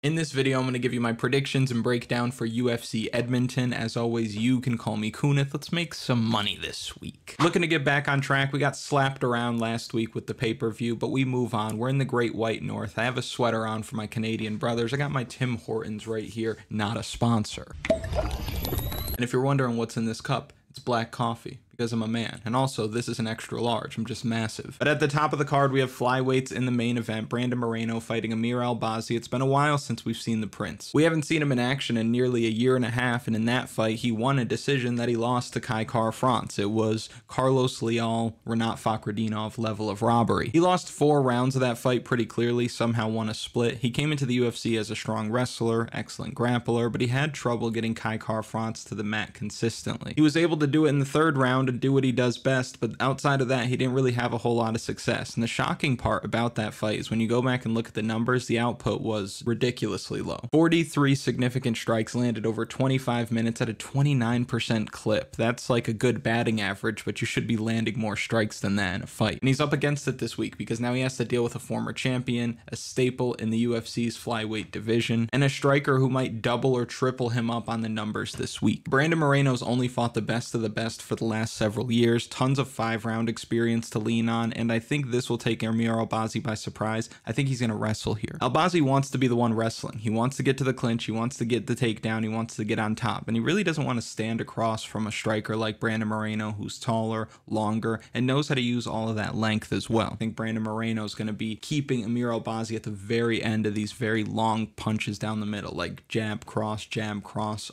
In this video, I'm going to give you my predictions and breakdown for UFC Edmonton. As always, you can call me Kunith. Let's make some money this week. Looking to get back on track. We got slapped around last week with the pay-per-view, but we move on. We're in the Great White North. I have a sweater on for my Canadian brothers. I got my Tim Hortons right here, not a sponsor. And if you're wondering what's in this cup, it's black coffee. Because I'm a man. And also, this is an extra large. I'm just massive. But at the top of the card, we have flyweights in the main event. Brandon Moreno fighting Amir Albazi. It's been a while since we've seen the Prince. We haven't seen him in action in nearly a year and a half, and in that fight, he won a decision that he lost to Caio France. It was Carlos Leal, Rinat Fakhretdinov level of robbery. He lost 4 rounds of that fight pretty clearly, somehow won a split. He came into the UFC as a strong wrestler, excellent grappler, but he had trouble getting Caio France to the mat consistently. He was able to do it in the 3rd round and do what he does best, but outside of that, he didn't really have a whole lot of success. And the shocking part about that fight is when you go back and look at the numbers, the output was ridiculously low. 43 significant strikes landed over 25 minutes at a 29% clip. That's like a good batting average, but you should be landing more strikes than that in a fight. And he's up against it this week because now he has to deal with a former champion, a staple in the UFC's flyweight division, and a striker who might double or triple him up on the numbers this week. Brandon Moreno's only fought the best of the best for the last several years, tons of 5-round experience to lean on, and I think this will take Amir Albazi by surprise. I think he's going to wrestle here. Albazi wants to be the one wrestling. He wants to get to the clinch, he wants to get the takedown, he wants to get on top, and he really doesn't want to stand across from a striker like Brandon Moreno, who's taller, longer, and knows how to use all of that length as well. I think Brandon Moreno is going to be keeping Amir Albazi at the very end of these very long punches down the middle, like jab, cross,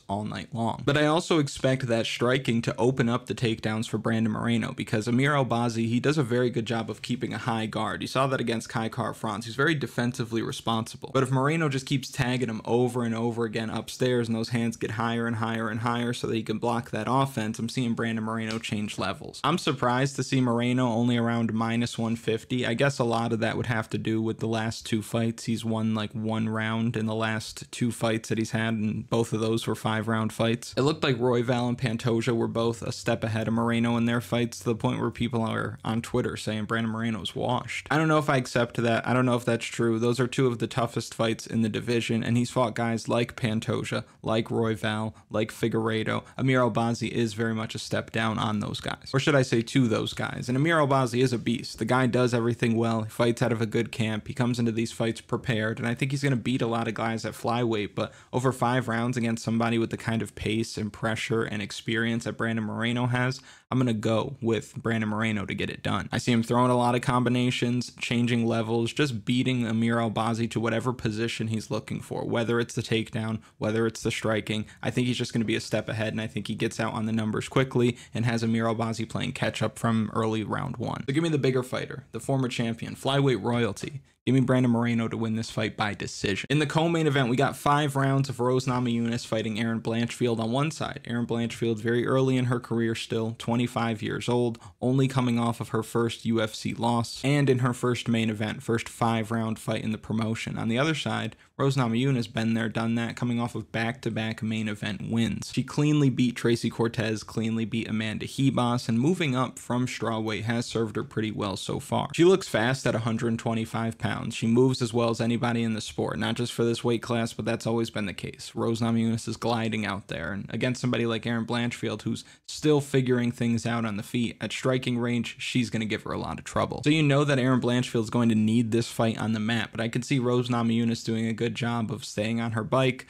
all night long. But I also expect that striking to open up the takedowns for Brandon Moreno, because Amir Albazi, he does a very good job of keeping a high guard. You saw that against Caio France. He's very defensively responsible. But if Moreno just keeps tagging him over and over again upstairs and those hands get higher and higher and higher so that he can block that offense, I'm seeing Brandon Moreno change levels. I'm surprised to see Moreno only around -150. I guess a lot of that would have to do with the last 2 fights. He's won like 1 round in the last 2 fights that he's had, and both of those were 5-round fights. It looked like Royval and Pantoja were both a step ahead of Moreno in their fights, to the point where people are on Twitter saying Brandon Moreno's washed. I don't know if I accept that. I don't know if that's true. Those are 2 of the toughest fights in the division, and he's fought guys like Pantoja, like Royval, like Figueiredo. Amir Albazi is very much a step down on those guys, or should I say to those guys. And Amir Albazi is a beast. The guy does everything well. He fights out of a good camp. He comes into these fights prepared, and I think he's going to beat a lot of guys at flyweight, but over 5 rounds against somebody with the kind of pace and pressure and experience that Brandon Moreno has, I'm going to go with Brandon Moreno to get it done. I see him throwing a lot of combinations, changing levels, just beating Amir Albazi to whatever position he's looking for, whether it's the takedown, whether it's the striking. I think he's just going to be a step ahead, and I think he gets out on the numbers quickly and has Amir Albazi playing catch up from early round 1. So give me the bigger fighter, the former champion, flyweight royalty. Give me Brandon Moreno to win this fight by decision. In the co-main event, we got 5 rounds of Rose Namajunas fighting Erin Blanchfield on one side. Erin Blanchfield very early in her career still, 25 years old, only coming off of her first UFC loss, and in her first main event, first 5-round fight in the promotion. On the other side, Rose Namajunas been there, done that, coming off of back-to-back main event wins. She cleanly beat Tracy Cortez, cleanly beat Amanda Hebos, and moving up from strawweight has served her pretty well so far. She looks fast at 125 pounds. She moves as well as anybody in the sport, not just for this weight class, but that's always been the case. Rose Namajunas is gliding out there, and against somebody like Erin Blanchfield, who's still figuring things out on the feet, at striking range, she's going to give her a lot of trouble. So you know that Erin Blanchfield is going to need this fight on the mat, but I could see Rose Namajunas doing a good job of staying on her bike.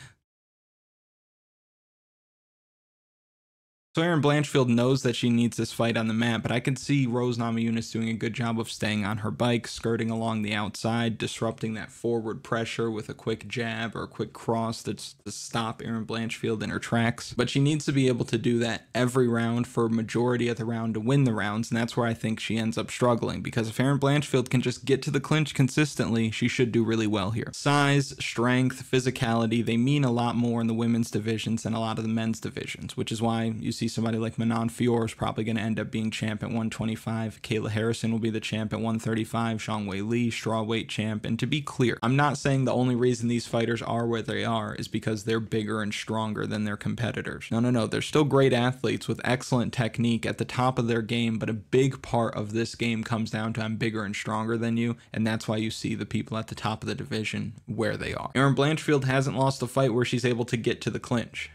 So Erin Blanchfield knows that she needs this fight on the mat, but I can see Rose Namajunas doing a good job of staying on her bike, skirting along the outside, disrupting that forward pressure with a quick jab or a quick cross to stop Erin Blanchfield in her tracks. But she needs to be able to do that every round for a majority of the round to win the rounds, and that's where I think she ends up struggling, because if Erin Blanchfield can just get to the clinch consistently, she should do really well here. Size, strength, physicality, they mean a lot more in the women's divisions than a lot of the men's divisions, which is why you see see somebody like Manon Fior is probably going to end up being champ at 125. Kayla Harrison will be the champ at 135. Zhang Wei Li, strawweight champ. And to be clear, I'm not saying the only reason these fighters are where they are is because they're bigger and stronger than their competitors. No. They're still great athletes with excellent technique at the top of their game, but a big part of this game comes down to I'm bigger and stronger than you, and that's why you see the people at the top of the division where they are. Erin Blanchfield hasn't lost a fight where she's able to get to the clinch.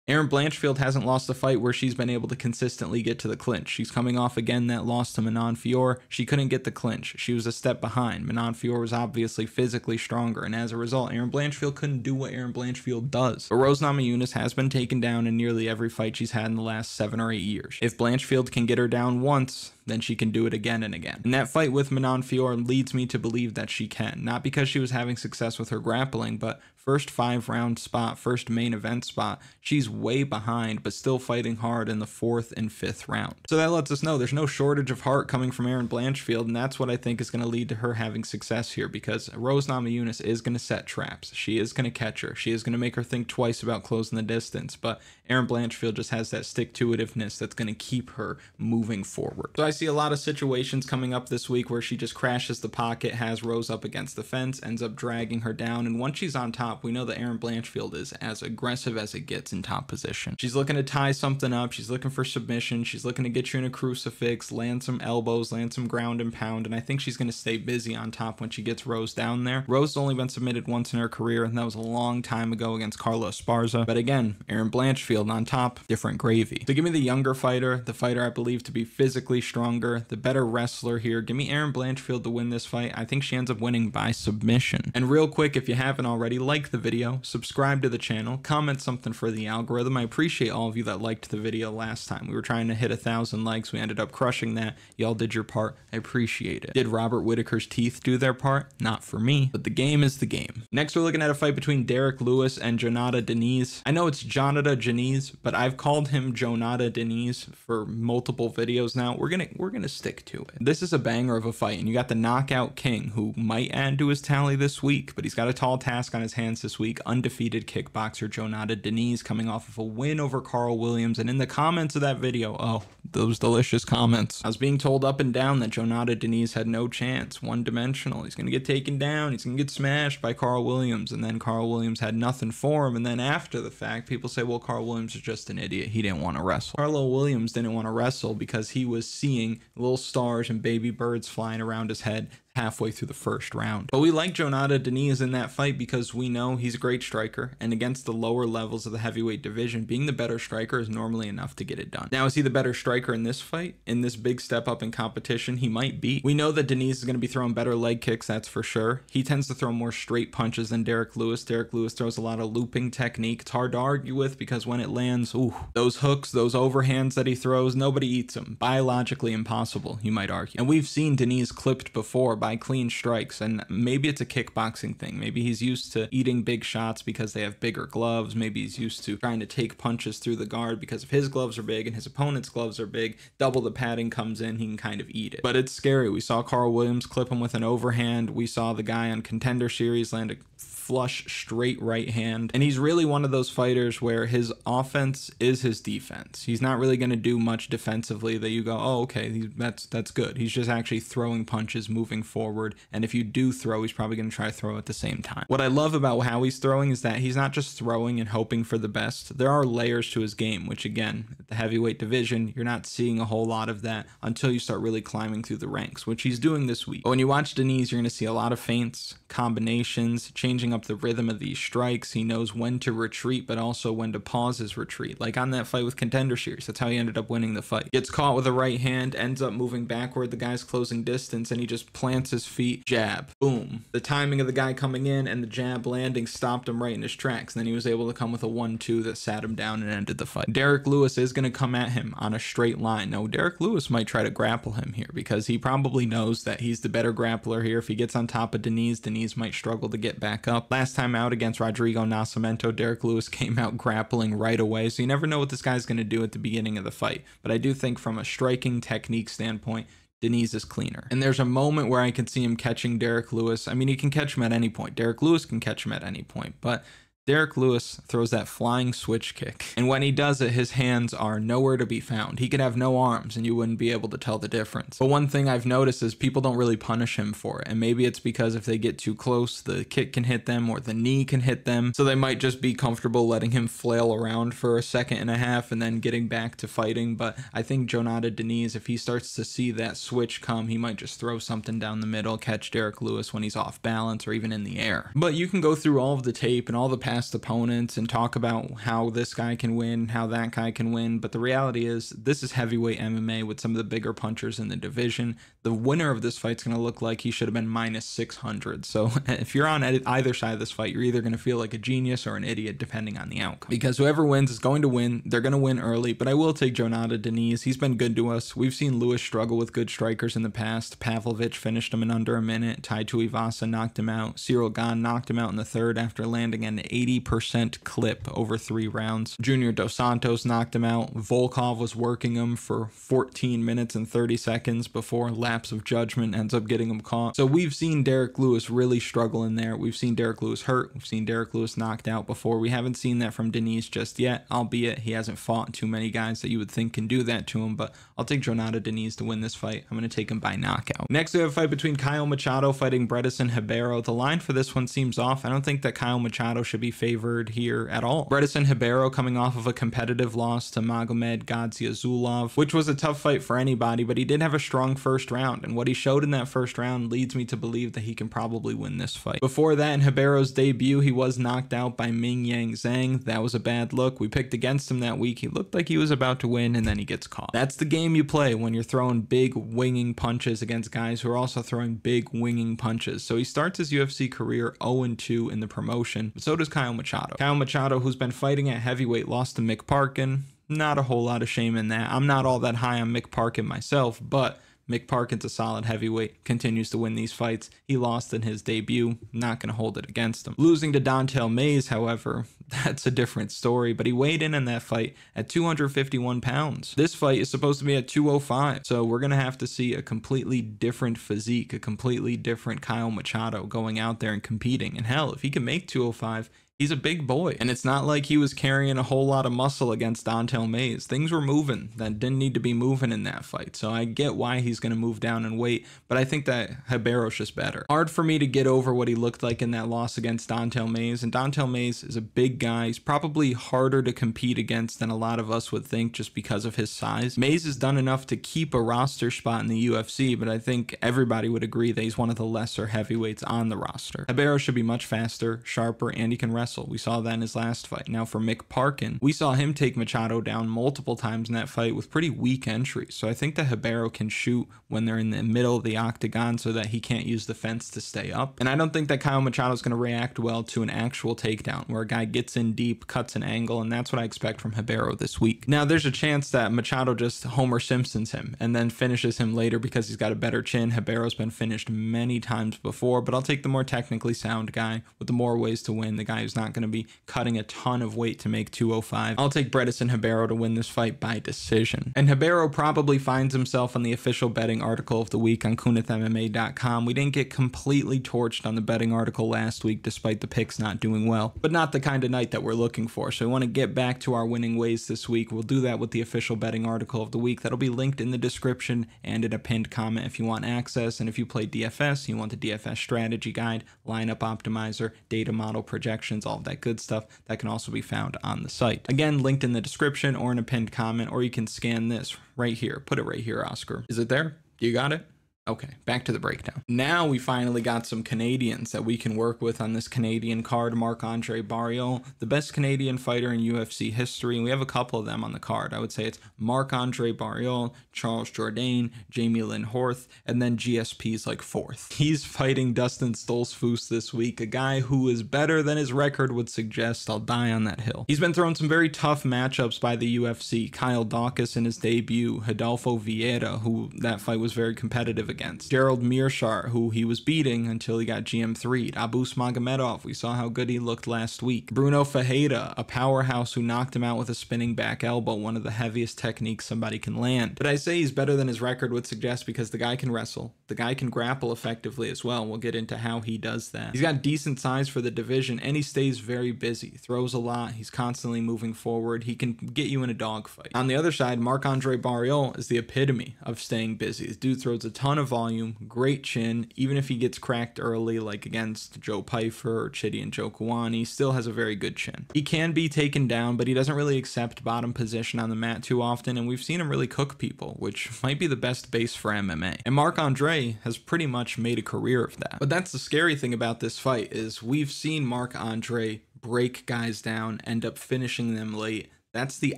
Erin Blanchfield hasn't lost a fight where she's been able to consistently get to the clinch. She's coming off again that loss to Manon Fior. She couldn't get the clinch. She was a step behind. Manon Fior was obviously physically stronger, and as a result, Erin Blanchfield couldn't do what Erin Blanchfield does. But Rose Namajunas has been taken down in nearly every fight she's had in the last 7 or 8 years. If Blanchfield can get her down once, then she can do it again and again. And that fight with Manon Fior leads me to believe that she can. Not because she was having success with her grappling, but first 5-round spot, first main event spot, she's way behind, but still fighting hard in the 4th and 5th round. So that lets us know there's no shortage of heart coming from Erin Blanchfield, and that's what I think is going to lead to her having success here, because Rose Namajunas is going to set traps. She is going to catch her. She is going to make her think twice about closing the distance, but Erin Blanchfield just has that stick-to-itiveness that's going to keep her moving forward. So I see a lot of situations coming up this week where she just crashes the pocket, has Rose up against the fence, ends up dragging her down, and once she's on top, we know that Erin Blanchfield is as aggressive as it gets in top position. She's looking to tie something up, she's looking for submission, she's looking to get you in a crucifix, land some elbows, land some ground and pound, and I think she's going to stay busy on top when she gets Rose down there. Rose has only been submitted once in her career, and that was a long time ago against Carla Esparza, but again, Erin Blanchfield on top, different gravy. So give me the younger fighter, the fighter I believe to be physically stronger, the better wrestler here. Give me Erin Blanchfield to win this fight. I think she ends up winning by submission. And real quick, if you haven't already, like the video, subscribe to the channel, comment something for the algorithm. I appreciate all of you that liked the video last time. We were trying to hit 1,000 likes. We ended up crushing that. Y'all did your part. I appreciate it. Did Robert Whitaker's teeth do their part? Not for me, but the game is the game. Next, we're looking at a fight between Derrick Lewis and Jhonata Diniz. I know it's Jhonata Diniz, but I've called him Jhonata Diniz for multiple videos now. We're gonna stick to it. This is a banger of a fight, and you got the knockout king who might add to his tally this week, but he's got a tall task on his hands this week. Undefeated kickboxer Jhonata Diniz coming off of a win over Carl Williams, and in the comments of that video, oh, those delicious comments, I was being told up and down that Jhonata Diniz had no chance, one-dimensional. He's gonna get taken down, he's gonna get smashed by Carl Williams, and then Carl Williams had nothing for him, and then after the fact, people say, well, Carl Williams is just an idiot. He didn't want to wrestle. Carlo Williams didn't want to wrestle because he was seeing little stars and baby birds flying around his head halfway through the first round. But we like Jhonata Diniz in that fight because we know he's a great striker, and against the lower levels of the heavyweight division, being the better striker is normally enough to get it done. Now, is he the better striker in this fight? In this big step up in competition, he might be. We know that Diniz is going to be throwing better leg kicks, that's for sure. He tends to throw more straight punches than Derrick Lewis. Derrick Lewis throws a lot of looping technique. It's hard to argue with because when it lands, ooh, those hooks, those overhands that he throws, nobody eats them. Biologically impossible, you might argue. And we've seen Diniz clipped before by clean strikes, and maybe it's a kickboxing thing. Maybe he's used to eating big shots because they have bigger gloves. Maybe he's used to trying to take punches through the guard because if his gloves are big and his opponent's gloves are big, double the padding comes in, he can kind of eat it. But it's scary. We saw Carl Williams clip him with an overhand. We saw the guy on Contender Series land a flush straight right hand, and he's really one of those fighters where his offense is his defense. He's not really going to do much defensively that you go, oh, okay, that's good. He's just actually throwing punches, moving forward, and if you do throw, he's probably going to try to throw at the same time. What I love about how he's throwing is that he's not just throwing and hoping for the best. There are layers to his game, which again, at the heavyweight division, you're not seeing a whole lot of that until you start really climbing through the ranks, which he's doing this week. But when you watch Diniz, you're going to see a lot of feints, combinations, changing up the rhythm of these strikes. He knows when to retreat, but also when to pause his retreat. Like on that fight with Contender Series, that's how he ended up winning the fight. Gets caught with a right hand, ends up moving backward, the guy's closing distance, and he just plants his feet, jab, boom. The timing of the guy coming in and the jab landing stopped him right in his tracks. And then he was able to come with a 1-2 that sat him down and ended the fight. Derrick Lewis is going to come at him on a straight line. Now, Derrick Lewis might try to grapple him here because he probably knows that he's the better grappler here. If he gets on top of Diniz, Diniz might struggle to get back up. Last time out against Rodrigo Nascimento, Derrick Lewis came out grappling right away, so you never know what this guy's going to do at the beginning of the fight. But I do think from a striking technique standpoint, Diniz is cleaner. And there's a moment where I can see him catching Derrick Lewis. I mean, he can catch him at any point. Derrick Lewis can catch him at any point, but Derrick Lewis throws that flying switch kick, and when he does it, his hands are nowhere to be found. He could have no arms and you wouldn't be able to tell the difference. But one thing I've noticed is people don't really punish him for it, and maybe it's because if they get too close, the kick can hit them or the knee can hit them, so they might just be comfortable letting him flail around for a second and a half and then getting back to fighting. But I think Jhonata Diniz, if he starts to see that switch come, he might just throw something down the middle, catch Derrick Lewis when he's off balance or even in the air. But you can go through all of the tape and all the past opponents and talk about how this guy can win, how that guy can win, but the reality is this is heavyweight MMA with some of the bigger punchers in the division. The winner of this fight's going to look like he should have been minus 600. So if you're on either side of this fight, you're either going to feel like a genius or an idiot depending on the outcome, because whoever wins is going to win. They're going to win early, but I will take Jhonata Diniz. He's been good to us. We've seen Lewis struggle with good strikers in the past. Pavlovich finished him in under a minute. Tai Tuivasa knocked him out. Cyril Gane knocked him out in the third after landing an 80% clip over 3 rounds. Junior Dos Santos knocked him out. Volkov was working him for 14 minutes and 30 seconds before lapse of judgment ends up getting him caught. So we've seen Derrick Lewis really struggle in there. We've seen Derrick Lewis hurt. We've seen Derrick Lewis knocked out before. We haven't seen that from Diniz just yet, albeit he hasn't fought too many guys that you would think can do that to him, but I'll take Jhonata Diniz to win this fight. I'm going to take him by knockout. Next, we have a fight between Caio Machado fighting Brendson Ribeiro. The line for this one seems off. I don't think that Caio Machado should be favored here at all. Brendson Ribeiro coming off of a competitive loss to Magomed Gadzhimagomedov, which was a tough fight for anybody, but he did have a strong first round, and what he showed in that first round leads me to believe that he can probably win this fight. Before that, in Ribeiro's debut, he was knocked out by Ming Yang Zhang. That was a bad look. We picked against him that week. He looked like he was about to win, and then he gets caught. That's the game you play when you're throwing big winging punches against guys who are also throwing big winging punches. So he starts his UFC career 0-2 in the promotion, but so does Caio Machado. Caio Machado, who's been fighting at heavyweight, lost to Mick Parkin. Not a whole lot of shame in that. I'm not all that high on Mick Parkin myself, but Mick Parkin's a solid heavyweight, continues to win these fights. He lost in his debut, not going to hold it against him. Losing to Don'Tale Mayes, however, that's a different story, but he weighed in that fight at 251 pounds. This fight is supposed to be at 205, so we're going to have to see a completely different physique, a completely different Caio Machado going out there and competing. And hell, if he can make 205, he's a big boy, and it's not like he was carrying a whole lot of muscle against Don'Tale Mayes. Things were moving that didn't need to be moving in that fight, so I get why he's going to move down in weight, but I think that Ribeiro's just better. Hard for me to get over what he looked like in that loss against Don'Tale Mayes, and Don'Tale Mayes is a big guy. He's probably harder to compete against than a lot of us would think just because of his size. Mayes has done enough to keep a roster spot in the UFC, but I think everybody would agree that he's one of the lesser heavyweights on the roster. Ribeiro should be much faster, sharper, and he can wrestle. We saw that in his last fight. Now for Mick Parkin, we saw him take Machado down multiple times in that fight with pretty weak entries. So I think that Ribeiro can shoot when they're in the middle of the octagon so that he can't use the fence to stay up. And I don't think that Caio Machado is going to react well to an actual takedown where a guy gets in deep, cuts an angle, and that's what I expect from Ribeiro this week. Now there's a chance that Machado just Homer Simpsons him and then finishes him later because he's got a better chin. Ribeiro's been finished many times before, but I'll take the more technically sound guy with the more ways to win, the guy who's not going to be cutting a ton of weight to make 205. I'll take Brendson Ribeiro to win this fight by decision. And Ribeiro probably finds himself on the official betting article of the week on KunithMMA.com. We didn't get completely torched on the betting article last week despite the picks not doing well, but not the kind of night that we're looking for. So we want to get back to our winning ways this week. We'll do that with the official betting article of the week. That'll be linked in the description and in a pinned comment if you want access. And if you play DFS, you want the DFS strategy guide, lineup optimizer, data model projections, all of that good stuff, that can also be found on the site. Again, linked in the description or in a pinned comment, or you can scan this right here. Put it right here, Oscar. Is it there? You got it? Okay, back to the breakdown. Now we finally got some Canadians that we can work with on this Canadian card. Marc-Andre Barriault, the best Canadian fighter in UFC history. And we have a couple of them on the card. I would say it's Marc-Andre Barriault, Charles Jourdain, Jamie-Lyn Horth, and then GSP's like fourth. He's fighting Dustin Stoltfus this week, a guy who is better than his record would suggest. I'll die on that hill. He's been throwing some very tough matchups by the UFC. Kyle Daukaus in his debut, Rodolfo Vieira, who that fight was very competitive against. Gerald Mearshart, who he was beating until he got GM3'd. Abus Magomedov, we saw how good he looked last week. Bruno Ferreira, a powerhouse who knocked him out with a spinning back elbow, one of the heaviest techniques somebody can land. But I say he's better than his record would suggest because the guy can wrestle. The guy can grapple effectively as well. We'll get into how he does that. He's got decent size for the division, and he stays very busy. Throws a lot. He's constantly moving forward. He can get you in a dogfight. On the other side, Marc-Andre Barriault is the epitome of staying busy. This dude throws a ton of volume, great chin. Even if he gets cracked early, like against Joe Pyfer or Chidi and Joe Kawani, he still has a very good chin. He can be taken down, but he doesn't really accept bottom position on the mat too often, and we've seen him really cook people, which might be the best base for MMA. And Marc-Andre has pretty much made a career of that. But that's the scary thing about this fight, is we've seen Marc-Andre break guys down, end up finishing them late. That's the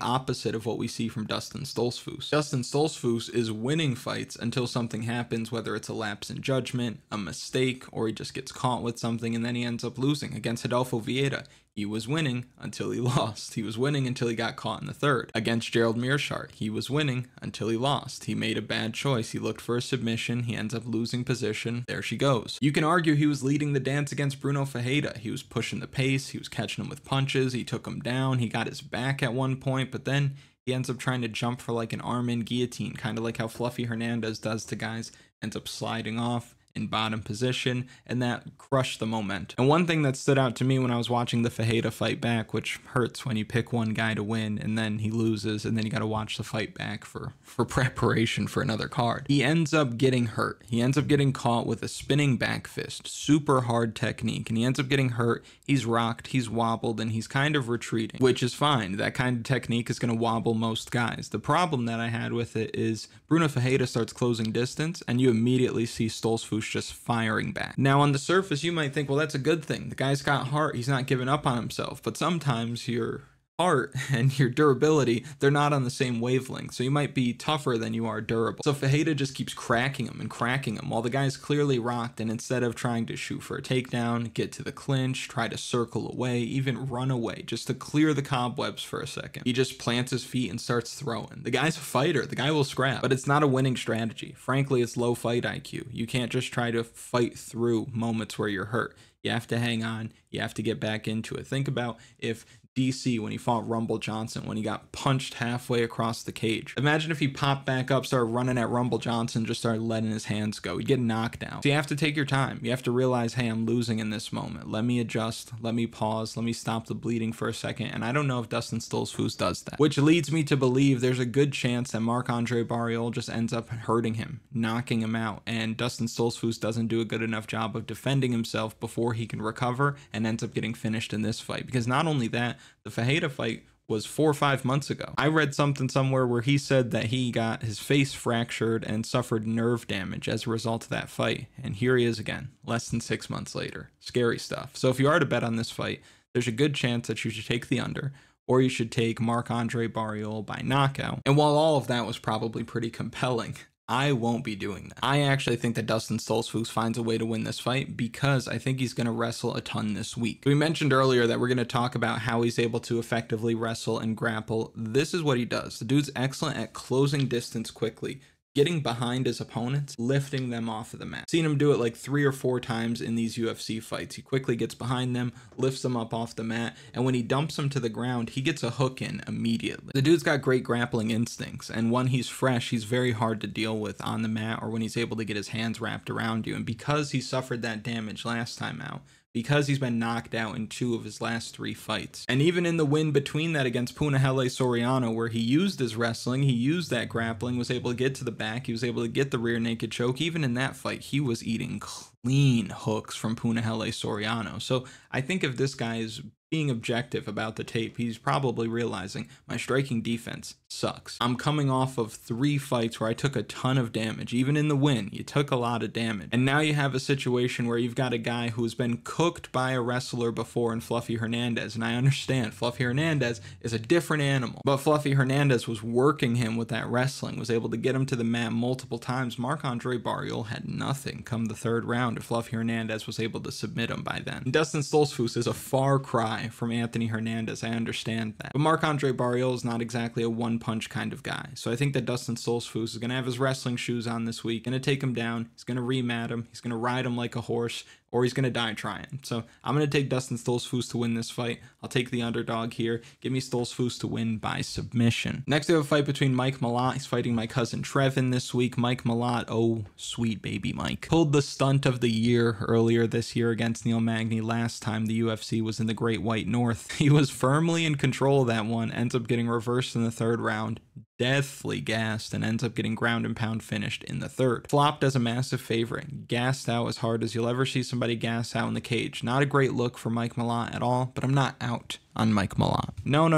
opposite of what we see from Dustin Stoltfus. Dustin Stoltfus is winning fights until something happens, whether it's a lapse in judgment, a mistake, or he just gets caught with something and then he ends up losing. Against Rodolfo Vieira, he was winning until he lost. He was winning until he got caught in the third. Against Gerald Mearshart, he was winning until he lost. He made a bad choice. He looked for a submission. He ends up losing position. There she goes. You can argue he was leading the dance against Bruno Ferreira. He was pushing the pace. He was catching him with punches. He took him down. He got his back at one point, but then he ends up trying to jump for like an arm-in guillotine, kind of like how Fluffy Hernandez does to guys, ends up sliding off in bottom position, and that crushed the momentum. And one thing that stood out to me when I was watching the Ferreira fight back, which hurts when you pick one guy to win and then he loses and then you got to watch the fight back for preparation for another card. He ends up getting hurt. He ends up getting caught with a spinning back fist, super hard technique, and he ends up getting hurt. He's rocked, he's wobbled, and he's kind of retreating, which is fine. That kind of technique is going to wobble most guys. The problem that I had with it is Bruno Ferreira starts closing distance and you immediately see Stoltfus just firing back. Now on the surface you might think, well, that's a good thing. The guy's got heart. He's not giving up on himself. But sometimes your heart and your durability, they're not on the same wavelength. So you might be tougher than you are durable. So Ferreira just keeps cracking him while the guy's clearly rocked, and instead of trying to shoot for a takedown, get to the clinch, try to circle away, even run away just to clear the cobwebs for a second, he just plants his feet and starts throwing. The guy's a fighter. The guy will scrap, but it's not a winning strategy. Frankly, it's low fight IQ. You can't just try to fight through moments where you're hurt. You have to hang on. You have to get back into it. Think about if DC, when he fought Rumble Johnson, when he got punched halfway across the cage. Imagine if he popped back up, started running at Rumble Johnson, just started letting his hands go. He'd get knocked out. So you have to take your time. You have to realize, hey, I'm losing in this moment. Let me adjust. Let me pause. Let me stop the bleeding for a second. And I don't know if Dustin Stoltfus does that. Which leads me to believe there's a good chance that Marc-Andre Barriault just ends up hurting him, knocking him out. And Dustin Stoltfus doesn't do a good enough job of defending himself before he can recover and ends up getting finished in this fight. Because not only that, the Ferreira fight was 4 or 5 months ago. I read something somewhere where he said that he got his face fractured and suffered nerve damage as a result of that fight. And here he is again, less than 6 months later. Scary stuff. So if you are to bet on this fight, there's a good chance that you should take the under, or you should take Marc-Andre Barriault by knockout. And while all of that was probably pretty compelling, I won't be doing that. I actually think that Dustin Stoltfus finds a way to win this fight because I think he's going to wrestle a ton this week. We mentioned earlier that we're going to talk about how he's able to effectively wrestle and grapple. This is what he does. The dude's excellent at closing distance quickly, getting behind his opponents, lifting them off of the mat. Seen him do it like 3 or 4 times in these UFC fights. He quickly gets behind them, lifts them up off the mat, and when he dumps them to the ground, he gets a hook in immediately. The dude's got great grappling instincts, and when he's fresh, he's very hard to deal with on the mat or when he's able to get his hands wrapped around you. And because he suffered that damage last time out, because he's been knocked out in 2 of his last 3 fights. And even in the win between that against Punahele Soriano, where he used his wrestling, he used that grappling, was able to get to the back, he was able to get the rear naked choke. Even in that fight, he was eating clean hooks from Punahele Soriano. So I think if this guy is being objective about the tape, he's probably realizing my striking defense sucks. I'm coming off of 3 fights where I took a ton of damage. Even in the win, you took a lot of damage. And now you have a situation where you've got a guy who's been cooked by a wrestler before in Fluffy Hernandez. And I understand Fluffy Hernandez is a different animal, but Fluffy Hernandez was working him with that wrestling, was able to get him to the mat multiple times. Marc-Andre Barriault had nothing come the 3rd round. round if Fluffy Hernandez was able to submit him by then. And Dustin Stoltfus is a far cry from Anthony Hernandez, I understand that. But Marc-Andre Barriault is not exactly a one-punch kind of guy, so I think that Dustin Stoltfus is going to have his wrestling shoes on this week, going to take him down, he's going to remat him, he's going to ride him like a horse, or he's going to die trying. So I'm going to take Dustin Stoltfus to win this fight. I'll take the underdog here. Give me Stoltfus to win by submission. Next, we have a fight between Mike Malott. He's fighting my cousin Trevin this week. Mike Malott, oh, sweet baby Mike, pulled the stunt of the year earlier this year against Neil Magny last time the UFC was in the Great White North. He was firmly in control of that one, ends up getting reversed in the third round, deathly gassed, and ends up getting ground and pound finished in the third. Flopped as a massive favorite, gassed out as hard as you'll ever see somebody gas out in the cage. Not a great look for Mike Malott at all, but I'm not out on Mike Malott. No.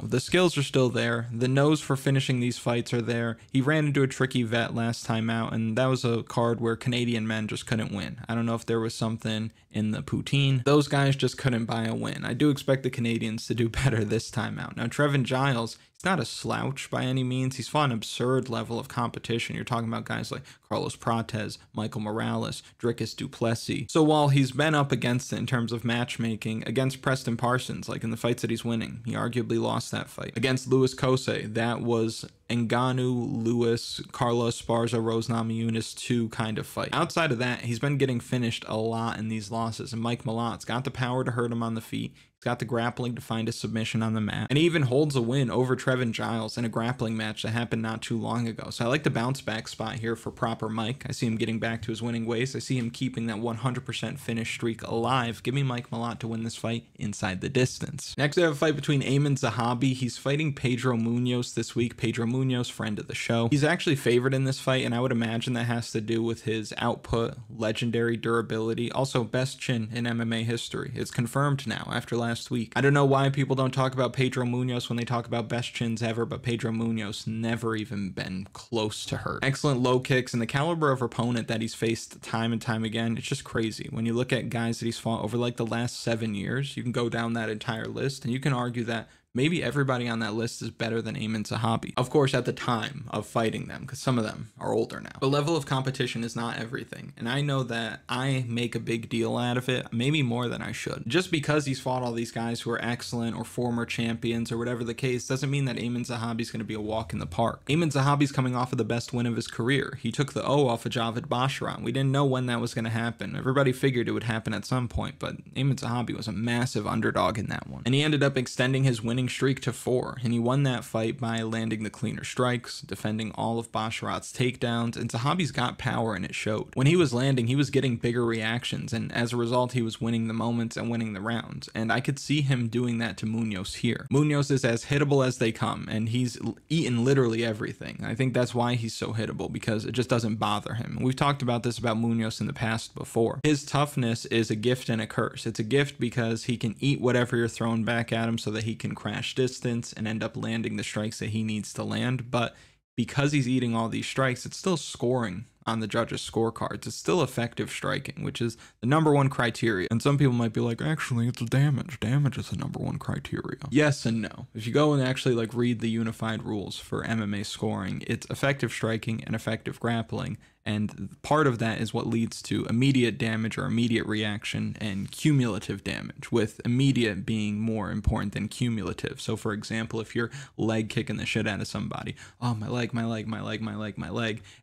The skills are still there. The nose for finishing these fights are there. He ran into a tricky vet last time out, and that was a card where Canadian men just couldn't win. I don't know if there was something in the poutine. Those guys just couldn't buy a win. I do expect the Canadians to do better this time out. Now, Trevin Giles, he's not a slouch by any means. He's fought an absurd level of competition. You're talking about guys like Carlos Prates, Michael Morales, Dricus Duplessis. So while he's been up against it in terms of matchmaking against Preston Parsons, like in the fights that he's winning, he arguably lost that fight. Against Luis Kosei, that was Ngannou, Lewis, Carlos Esparza, Rose Namajunas 2 kind of fight. Outside of that, he's been getting finished a lot in these losses, and Mike Malott's got the power to hurt him on the feet. He's got the grappling to find a submission on the mat, and he even holds a win over Trevin Giles in a grappling match that happened not too long ago. So I like the bounce back spot here for proper Mike. I see him getting back to his winning ways. I see him keeping that 100% finish streak alive. Give me Mike Malott to win this fight inside the distance. Next, we have a fight between Aiemann Zahabi. He's fighting Pedro Munhoz this week. Pedro Munhoz, friend of the show. He's actually favored in this fight, and I would imagine that has to do with his output, legendary durability, also best chin in MMA history. It's confirmed now after last week. I don't know why people don't talk about Pedro Munhoz when they talk about best chins ever, but Pedro Munhoz never even been close to hurt. Excellent low kicks, and the caliber of opponent that he's faced time and time again, it's just crazy. When you look at guys that he's fought over like the last 7 years, you can go down that entire list, and you can argue that maybe everybody on that list is better than Aiemann Zahabi. Of course, at the time of fighting them, because some of them are older now. But level of competition is not everything. And I know that I make a big deal out of it, maybe more than I should. Just because he's fought all these guys who are excellent or former champions or whatever the case, doesn't mean that Aiemann Zahabi is going to be a walk in the park. Aiemann Zahabi's coming off of the best win of his career. He took the O off of Javid Basharan. We didn't know when that was going to happen. Everybody figured it would happen at some point, but Aiemann Zahabi was a massive underdog in that one. And he ended up extending his winning streak to 4, and he won that fight by landing the cleaner strikes, defending all of Basharat's takedowns, and Zahabi's got power, and it showed. When he was landing, he was getting bigger reactions, and as a result, he was winning the moments and winning the rounds, and I could see him doing that to Munhoz here. Munhoz is as hittable as they come, and he's eaten literally everything. I think that's why he's so hittable, because it just doesn't bother him. We've talked about this about Munhoz in the past before. His toughness is a gift and a curse. It's a gift because he can eat whatever you're throwing back at him so that he can crash distance and end up landing the strikes that he needs to land, but because he's eating all these strikes, it's still scoring on the judges' scorecards. It's still effective striking, which is the #1 criteria. And some people might be like, actually, it's damage. Damage is the #1 criteria. Yes and no. If you go and actually like read the unified rules for MMA scoring, it's effective striking and effective grappling. And part of that is what leads to immediate damage or immediate reaction and cumulative damage, with immediate being more important than cumulative. So for example, if you're leg kicking the shit out of somebody, oh, my leg,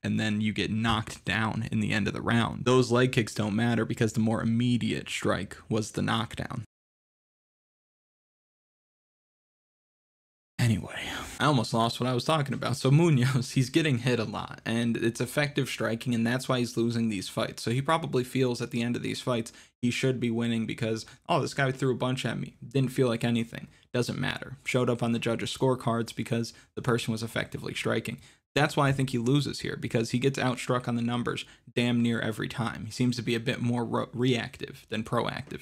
and then you get knocked down in the end of the round, those leg kicks don't matter because the more immediate strike was the knockdown. Anyway, I almost lost what I was talking about. So Munhoz, he's getting hit a lot, and it's effective striking, and that's why he's losing these fights. So he probably feels at the end of these fights he should be winning because, oh, this guy threw a bunch at me. Didn't feel like anything. Doesn't matter. Showed up on the judges' scorecards because the person was effectively striking. That's why I think he loses here, because he gets outstruck on the numbers damn near every time. He seems to be a bit more reactive than proactive,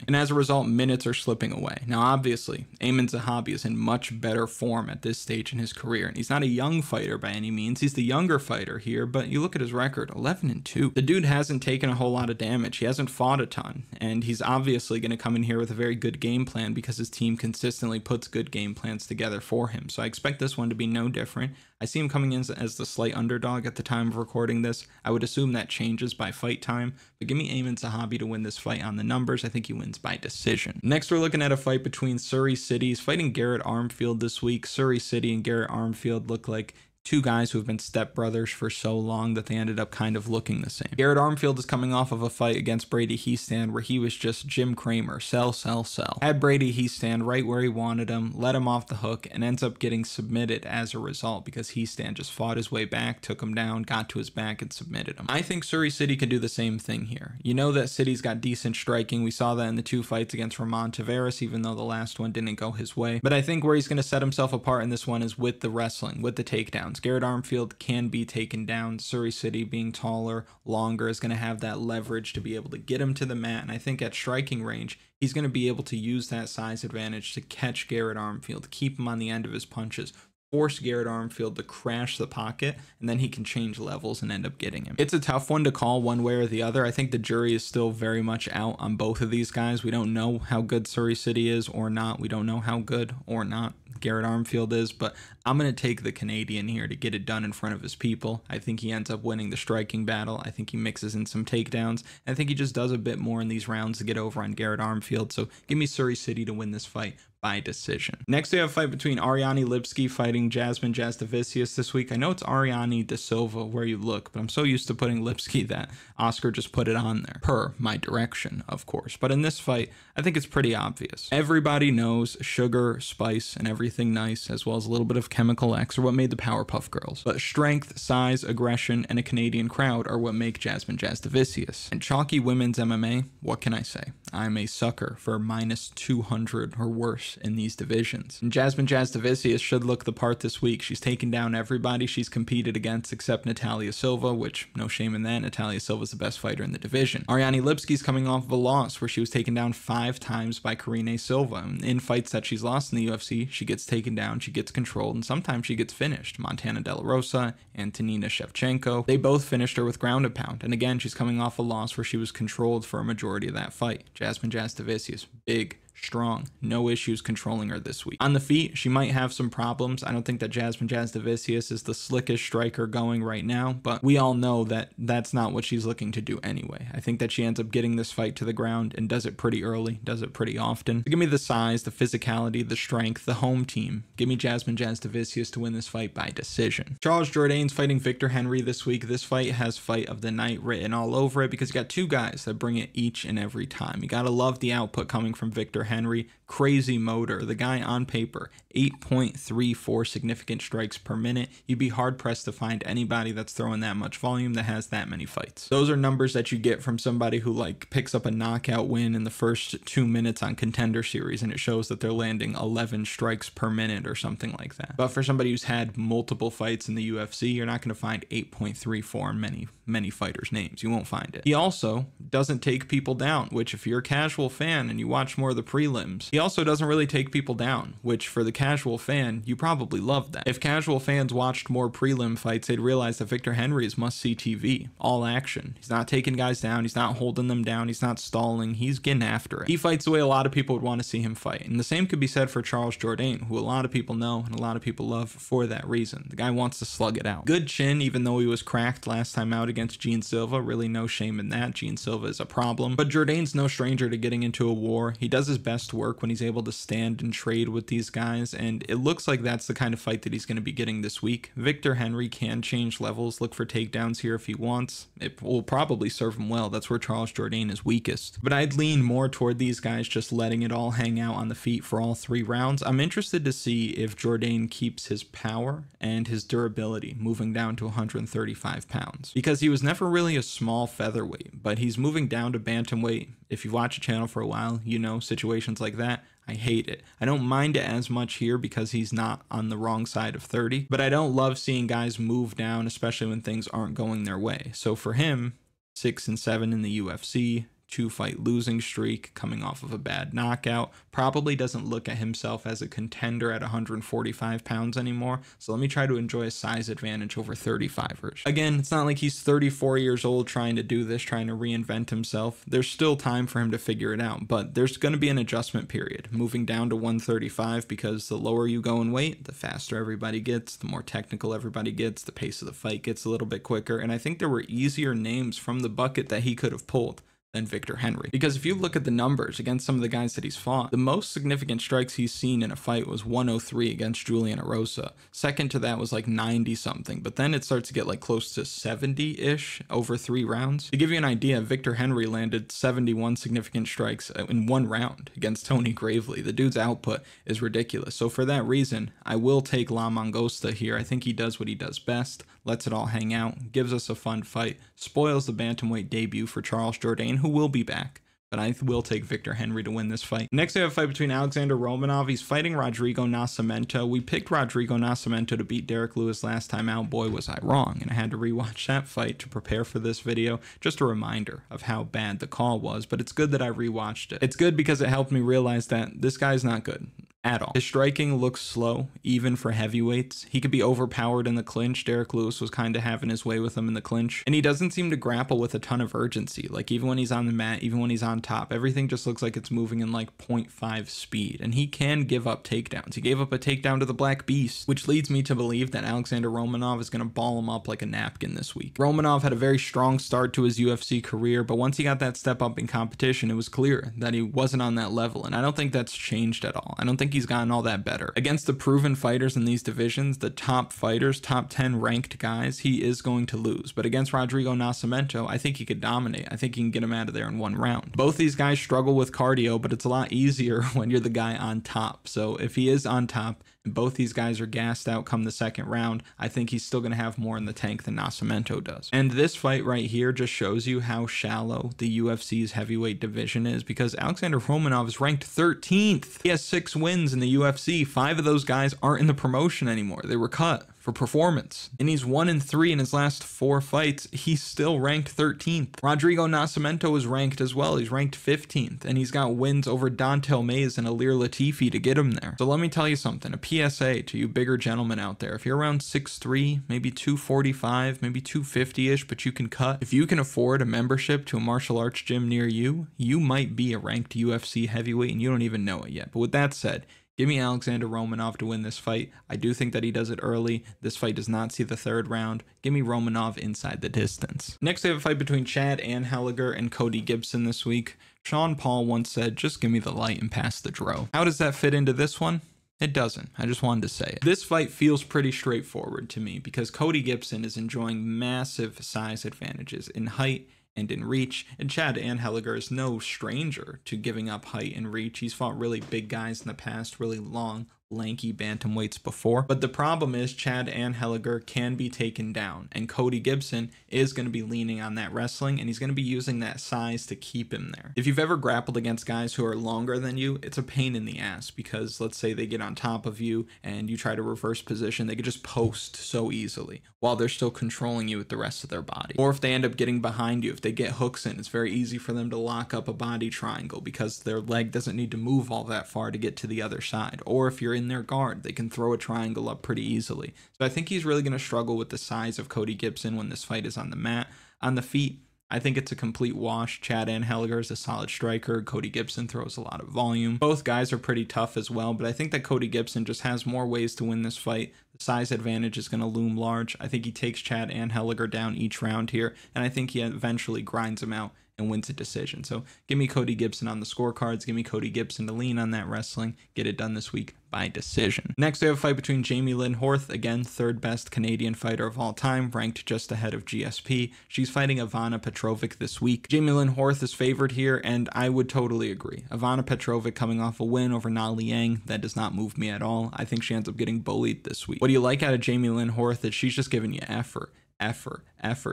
And as a result, minutes are slipping away. Now, obviously, Aiemann Zahabi is in much better form at this stage in his career, and he's not a young fighter by any means. He's the younger fighter here, but you look at his record, 11-2. The dude hasn't taken a whole lot of damage. He hasn't fought a ton, and he's obviously going to come in here with a very good game plan because his team consistently puts good game plans together for him. So I expect this one to be no different. I see him coming in stands as the slight underdog at the time of recording this. I would assume that changes by fight time, but give me Aiemann Zahabi to win this fight on the numbers. I think he wins by decision. Next, we're looking at a fight between Serhiy Sidey. He's fighting Garrett Armfield this week. Serhiy Sidey and Garrett Armfield look like two guys who have been stepbrothers for so long that they ended up kind of looking the same. Garrett Armfield is coming off of a fight against Brady Hiestand where he was just Jim Cramer, sell, sell, sell. Had Brady Hiestand right where he wanted him, let him off the hook, and ends up getting submitted as a result because Hiestand just fought his way back, took him down, got to his back, and submitted him. I think Serhiy Sidey could do the same thing here. You know that Sidey's got decent striking. We saw that in the two fights against Ramon Taveras, even though the last one didn't go his way. But I think where he's going to set himself apart in this one is with the wrestling, with the takedowns. Garrett Armfield can be taken down. Serhiy Sidey, being taller, longer, is going to have that leverage to be able to get him to the mat. And I think at striking range, he's going to be able to use that size advantage to catch Garrett Armfield, keep him on the end of his punches, force Garrett Armfield to crash the pocket, and then he can change levels and end up getting him. It's a tough one to call one way or the other. I think the jury is still very much out on both of these guys. We don't know how good Serhiy Sidey is or not. We don't know how good or not Garrett Armfield is, but I'm going to take the Canadian here to get it done in front of his people. I think he ends up winning the striking battle. I think he mixes in some takedowns. I think he just does a bit more in these rounds to get over on Garrett Armfield. So give me Serhiy Sidey to win this fight by decision. Next, we have a fight between Ariane Lipski fighting Jasmine Jasudavicius this week. I know it's Ariane De Silva where you look, but I'm so used to putting Lipski that Oscar just put it on there, per my direction, of course. But in this fight, I think it's pretty obvious. Everybody knows sugar, spice, and everything nice, as well as a little bit of Chemical X, are what made the Powerpuff Girls. But strength, size, aggression, and a Canadian crowd are what make Jasmine Jasudavicius. And chalky women's MMA, what can I say? I'm a sucker for minus 200 or worse in these divisions. And Jasmine Jasudavicius should look the part this week. She's taken down everybody she's competed against except Natalia Silva, which no shame in that. Natalia Silva's the best fighter in the division. Ariane Lipski's coming off of a loss where she was taken down 5 times by Karine Silva. And in fights that she's lost in the UFC, she gets taken down, she gets controlled, and sometimes she gets finished. Montana De La Rosa, Antonina Shevchenko, they both finished her with ground and pound. And again, she's coming off a loss where she was controlled for a majority of that fight. Jasmine Jasudavicius, big, strong, no issues controlling her this week. On the feet, she might have some problems. I don't think that Jasmine Jasudavicius is the slickest striker going right now, but we all know that that's not what she's looking to do anyway. I think that she ends up getting this fight to the ground and does it pretty early, does it pretty often. So give me the size, the physicality, the strength, the home team. Give me Jasmine Jasudavicius to win this fight by decision. Charles Jourdain's fighting Victor Henry this week. This fight has fight of the night written all over it because you got two guys that bring it each and every time. You gotta love the output coming from Victor Henry. Crazy motor. The guy on paper, 8.34 significant strikes per minute. You'd be hard pressed to find anybody that's throwing that much volume that has that many fights. Those are numbers that you get from somebody who like picks up a knockout win in the first 2 minutes on Contender Series, and it shows that they're landing 11 strikes per minute or something like that. But for somebody who's had multiple fights in the UFC, you're not going to find 8.34 in many fighters' names. You won't find it. He also doesn't take people down, which if you're a casual fan and you watch more of the prelims, he also doesn't really take people down, which for the casual fan, you probably love that. If casual fans watched more prelim fights, they'd realize that Victor Henry is must-see TV. All action. He's not taking guys down. He's not holding them down. He's not stalling. He's getting after it. He fights the way a lot of people would want to see him fight. And the same could be said for Charles Jourdain, who a lot of people know and a lot of people love for that reason. The guy wants to slug it out. Good chin, even though he was cracked last time out against Gene Silva. Really no shame in that. Gene Silva is a problem. But Jourdain's no stranger to getting into a war. He does his best work when he's able to stand and trade with these guys, and it looks like that's the kind of fight that he's going to be getting this week. Victor Henry can change levels, look for takedowns here if he wants. It will probably serve him well. That's where Charles Jourdain is weakest. But I'd lean more toward these guys just letting it all hang out on the feet for all 3 rounds. I'm interested to see if Jourdain keeps his power and his durability moving down to 135 pounds, because he was never really a small featherweight, but he's moving down to bantamweight. If you watch a channel for a while, you know situations like that. I hate it. I don't mind it as much here because he's not on the wrong side of 30, but I don't love seeing guys move down, especially when things aren't going their way. So for him, 6 and 7 in the UFC, 2-fight losing streak, coming off of a bad knockout, probably doesn't look at himself as a contender at 145 pounds anymore, so let me try to enjoy a size advantage over 35ers. Again, it's not like he's 34 years old trying to do this, trying to reinvent himself. There's still time for him to figure it out, but there's going to be an adjustment period, moving down to 135, because the lower you go in weight, the faster everybody gets, the more technical everybody gets, the pace of the fight gets a little bit quicker, and I think there were easier names from the bucket that he could have pulled than Victor Henry. Because if you look at the numbers against some of the guys that he's fought, the most significant strikes he's seen in a fight was 103 against Julian Erosa. Second to that was like 90 something, but then it starts to get like close to 70-ish over 3 rounds. To give you an idea, Victor Henry landed 71 significant strikes in 1 round against Tony Gravely. The dude's output is ridiculous. So for that reason, I will take La Mangosta here. I think he does what he does best, lets it all hang out, gives us a fun fight, spoils the bantamweight debut for Charles Jourdain, who will be back, but I will take Victor Henry to win this fight. Next, we have a fight between Alexander Romanov. He's fighting Rodrigo Nascimento. We picked Rodrigo Nascimento to beat Derrick Lewis last time out. Boy, was I wrong, and I had to rewatch that fight to prepare for this video. Just a reminder of how bad the call was, but it's good that I rewatched it. It's good because it helped me realize that this guy's not good at all. His striking looks slow, even for heavyweights. He could be overpowered in the clinch. Derrick Lewis was kind of having his way with him in the clinch. And he doesn't seem to grapple with a ton of urgency. Like, even when he's on the mat, even when he's on top, everything just looks like it's moving in like 0.5 speed. And he can give up takedowns. He gave up a takedown to the Black Beast, which leads me to believe that Alexander Romanov is going to ball him up like a napkin this week. Romanov had a very strong start to his UFC career, but once he got that step up in competition, it was clear that he wasn't on that level. And I don't think that's changed at all. I don't think he's gotten all that better. Against the proven fighters in these divisions, the top fighters, top 10 ranked guys, he is going to lose. But against Rodrigo Nascimento, I think he could dominate. I think he can get him out of there in 1 round. Both these guys struggle with cardio, but it's a lot easier when you're the guy on top. So if he is on top, and both these guys are gassed out come the 2nd round, I think he's still going to have more in the tank than Nascimento does. And this fight right here just shows you how shallow the UFC's heavyweight division is, because Alexander Romanov is ranked 13th. He has 6 wins in the UFC. 5 of those guys aren't in the promotion anymore. They were cut for performance. And he's 1-3 in his last 4 fights. He's still ranked 13th. Rodrigo Nascimento is ranked as well. He's ranked 15th, and he's got wins over Dontel Mays and Alir Latifi to get him there. So let me tell you something, a PSA to you bigger gentlemen out there. If you're around 6'3", maybe 245, maybe 250-ish, but you can cut, if you can afford a membership to a martial arts gym near you, you might be a ranked UFC heavyweight and you don't even know it yet. But with that said, give me Alexander Romanov to win this fight. I do think that he does it early. This fight does not see the 3rd round. Give me Romanov inside the distance. Next, we have a fight between Chad Anheliger and Cody Gibson this week. Sean Paul once said, just give me the light and pass the dro. How does that fit into this one? It doesn't. I just wanted to say it. This fight feels pretty straightforward to me because Cody Gibson is enjoying massive size advantages in height and in reach, and Chad Anheliger is no stranger to giving up height and reach. He's fought really big guys in the past, really long, lanky bantamweights before. But the problem is Chad Anheliger can be taken down, and Cody Gibson is going to be leaning on that wrestling, and he's going to be using that size to keep him there. If you've ever grappled against guys who are longer than you, it's a pain in the ass, because let's say they get on top of you and you try to reverse position, they could just post so easily while they're still controlling you with the rest of their body. Or if they end up getting behind you, if they get hooks in, it's very easy for them to lock up a body triangle because their leg doesn't need to move all that far to get to the other side. Or if you're in their guard, they can throw a triangle up pretty easily. So I think he's really going to struggle with the size of Cody Gibson when this fight is on the mat. On the feet, I think it's a complete wash. Chad Anheliger is a solid striker. Cody Gibson throws a lot of volume. Both guys are pretty tough as well, but I think that Cody Gibson just has more ways to win this fight. The size advantage is going to loom large. I think he takes Chad Anheliger down each round here, and I think he eventually grinds him out and wins a decision. So give me Cody Gibson on the scorecards. Give me Cody Gibson to lean on that wrestling. Get it done this week by decision. Next, we have a fight between Jamie-Lyn Horth, again, 3rd best Canadian fighter of all time, ranked just ahead of GSP. She's fighting Ivana Petrovic this week. Jamie-Lyn Horth is favored here, and I would totally agree. Ivana Petrovic coming off a win over Na Liang, that does not move me at all. I think she ends up getting bullied this week. What do you like out of Jamie-Lyn Horth is she's just giving you effort. effort.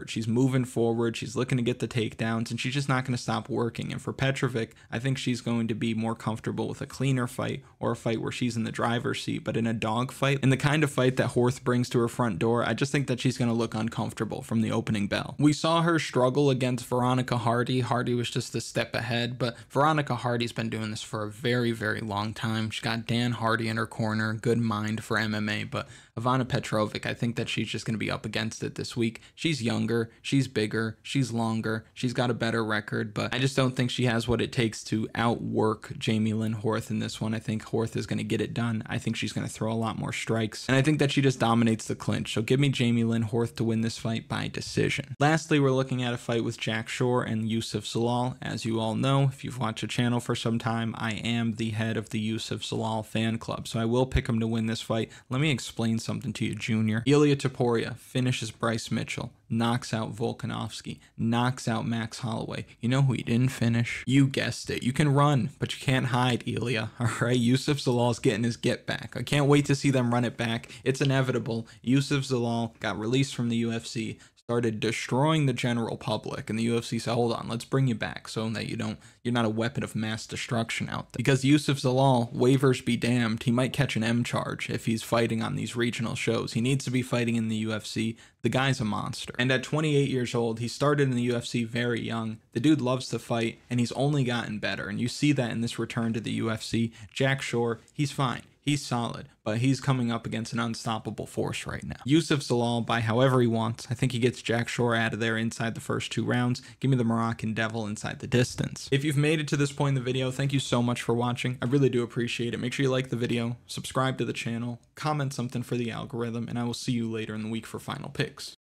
She's moving forward. She's looking to get the takedowns, and she's just not going to stop working. And for Petrovic, I think she's going to be more comfortable with a cleaner fight, or a fight where she's in the driver's seat. But in a dog fight, in the kind of fight that Horth brings to her front door, I just think that she's going to look uncomfortable from the opening bell. We saw her struggle against Veronica Hardy. Hardy was just a step ahead, but Veronica Hardy's been doing this for a very, very long time. She's got Dan Hardy in her corner, good mind for MMA, but Ivana Petrovic, I think that she's just going to be up against it this week. She's younger, she's bigger, she's longer, she's got a better record, but I just don't think she has what it takes to outwork Jamie-Lyn Horth in this one. I think Horth is going to get it done. I think she's going to throw a lot more strikes, and I think that she just dominates the clinch. So give me Jamie-Lyn Horth to win this fight by decision. Lastly, we're looking at a fight with Jack Shore and Youssef Zalal. As you all know, if you've watched the channel for some time, I am the head of the Youssef Zalal fan club, so I will pick him to win this fight. Let me explain something to you, Junior. Ilia Topuria finishes Bryce Mitchell, knocks out Volkanovski, knocks out Max Holloway. You know who he didn't finish? You guessed it. You can run, but you can't hide, Ilia. All right, Youssef Zalal's getting his get back. I can't wait to see them run it back. It's inevitable. Youssef Zalal got released from the UFC, started destroying the general public, and the UFC said, hold on, let's bring you back so that you're not a weapon of mass destruction out there. Because Youssef Zalal, waivers be damned, he might catch an M charge if he's fighting on these regional shows. He needs to be fighting in the UFC. The guy's a monster. And at 28 years old, he started in the UFC very young. The dude loves to fight, and he's only gotten better. And you see that in this return to the UFC. Jack Shore, he's fine. He's solid, but he's coming up against an unstoppable force right now. Youssef Zalal, by however he wants, I think he gets Jack Shore out of there inside the first 2 rounds. Give me the Moroccan Devil inside the distance. If you've made it to this point in the video, thank you so much for watching. I really do appreciate it. Make sure you like the video, subscribe to the channel, comment something for the algorithm, and I will see you later in the week for final picks.